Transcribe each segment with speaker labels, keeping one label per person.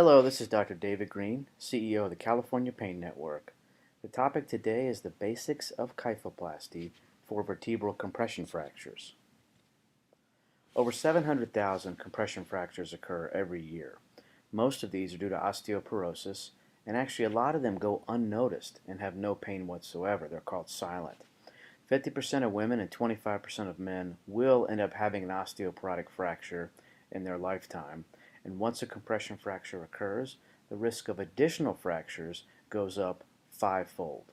Speaker 1: Hello, this is Dr. David Green, CEO of the California Pain Network. The topic today is the basics of kyphoplasty for vertebral compression fractures. Over 700,000 compression fractures occur every year. Most of these are due to osteoporosis, and actually a lot of them go unnoticed and have no pain whatsoever. They're called silent. 50% of women and 25% of men will end up having an osteoporotic fracture in their lifetime. And once a compression fracture occurs, the risk of additional fractures goes up fivefold.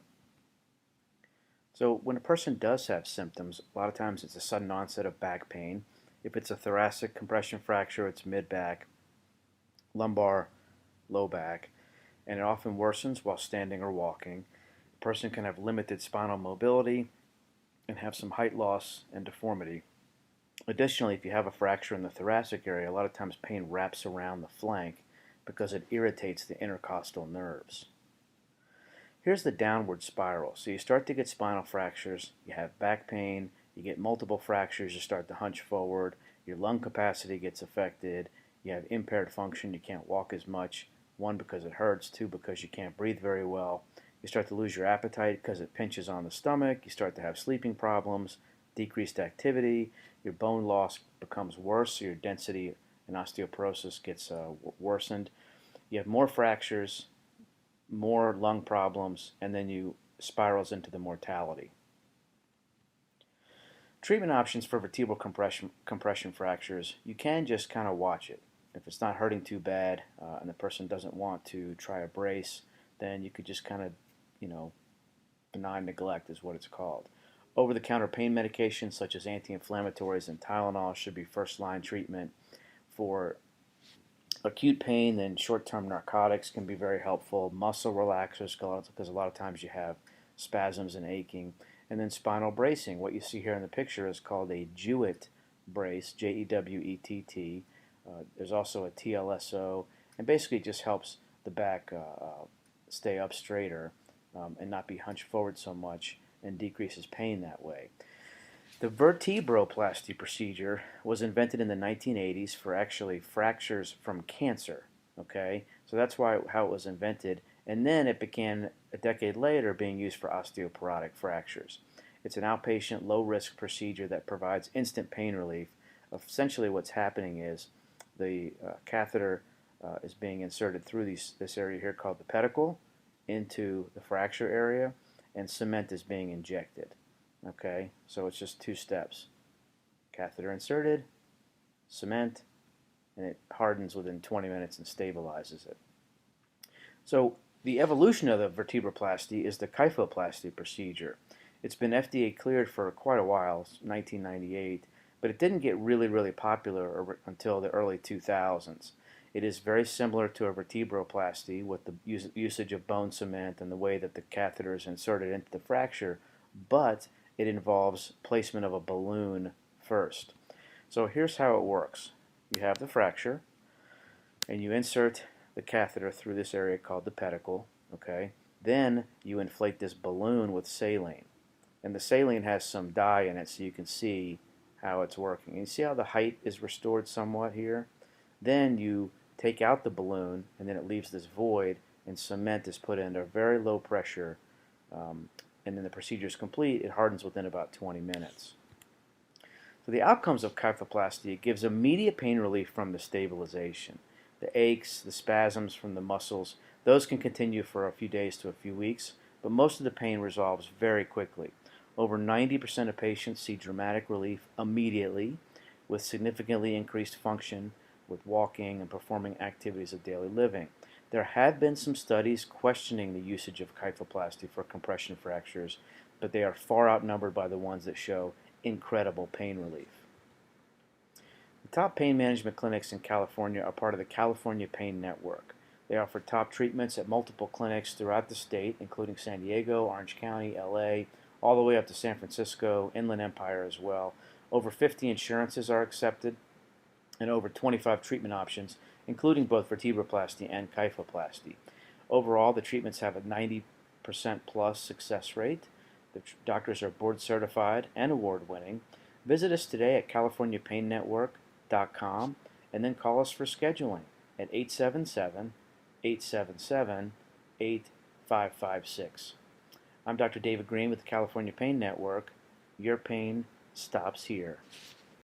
Speaker 1: So when a person does have symptoms, a lot of times it's a sudden onset of back pain. If it's a thoracic compression fracture, it's mid-back, lumbar, low back, and it often worsens while standing or walking. A person can have limited spinal mobility and have some height loss and deformity. Additionally, if you have a fracture in the thoracic area, a lot of times pain wraps around the flank because it irritates the intercostal nerves. Here's the downward spiral. So you start to get spinal fractures, you have back pain, you get multiple fractures, you start to hunch forward, your lung capacity gets affected, you have impaired function, you can't walk as much, one because it hurts, two because you can't breathe very well. You start to lose your appetite because it pinches on the stomach, you start to have sleeping problems, decreased activity, your bone loss becomes worse, so your density and osteoporosis gets worsened. You have more fractures, more lung problems, and then you spirals into the mortality. Treatment options for vertebral compression fractures, you can just kind of watch it. If it's not hurting too bad and the person doesn't want to try a brace, then you could just kind of, benign neglect is what it's called. Over-the-counter pain medications such as anti-inflammatories and Tylenol should be first-line treatment. For acute pain, then short-term narcotics can be very helpful. Muscle relaxers, because a lot of times you have spasms and aching. And then spinal bracing. What you see here in the picture is called a Jewett brace, Jewett. There's also a TLSO, and basically it just helps the back stay up straighter and not be hunched forward so much, and decreases pain that way. The vertebroplasty procedure was invented in the 1980s for actually fractures from cancer. Okay, so that's how it was invented, and then it began a decade later being used for osteoporotic fractures. It's an outpatient, low-risk procedure that provides instant pain relief. Essentially, what's happening is the catheter is being inserted through this area here called the pedicle into the fracture area, and cement is being injected. Okay, so it's just two steps. Catheter inserted, cement, and it hardens within 20 minutes and stabilizes it. So the evolution of the vertebroplasty is the kyphoplasty procedure. It's been FDA cleared for quite a while, 1998, but it didn't get really popular until the early 2000s. It is very similar to a vertebroplasty with the usage of bone cement and the way that the catheter is inserted into the fracture, but it involves placement of a balloon first. So here's how it works. You have the fracture, and you insert the catheter through this area called the pedicle. Okay? Then you inflate this balloon with saline. And the saline has some dye in it so you can see how it's working. You see how the height is restored somewhat here? Then you take out the balloon, and then it leaves this void, and cement is put in at a very low pressure, and then the procedure is complete. It hardens within about 20 minutes. So the outcomes of kyphoplasty, it gives immediate pain relief from the stabilization. The aches, the spasms from the muscles, those can continue for a few days to a few weeks, but most of the pain resolves very quickly. Over 90% of patients see dramatic relief immediately with significantly increased function with walking and performing activities of daily living. There have been some studies questioning the usage of kyphoplasty for compression fractures, but they are far outnumbered by the ones that show incredible pain relief. The top pain management clinics in California are part of the California Pain Network. They offer top treatments at multiple clinics throughout the state, including San Diego, Orange County, LA, all the way up to San Francisco, Inland Empire as well. Over 50 insurances are accepted, and over 25 treatment options, including both vertebroplasty and kyphoplasty. Overall, the treatments have a 90% plus success rate. The doctors are board certified and award winning. Visit us today at CaliforniaPainNetwork.com and then call us for scheduling. at 877-877-8556. I'm Dr. David Green with the California Pain Network. Your pain stops here.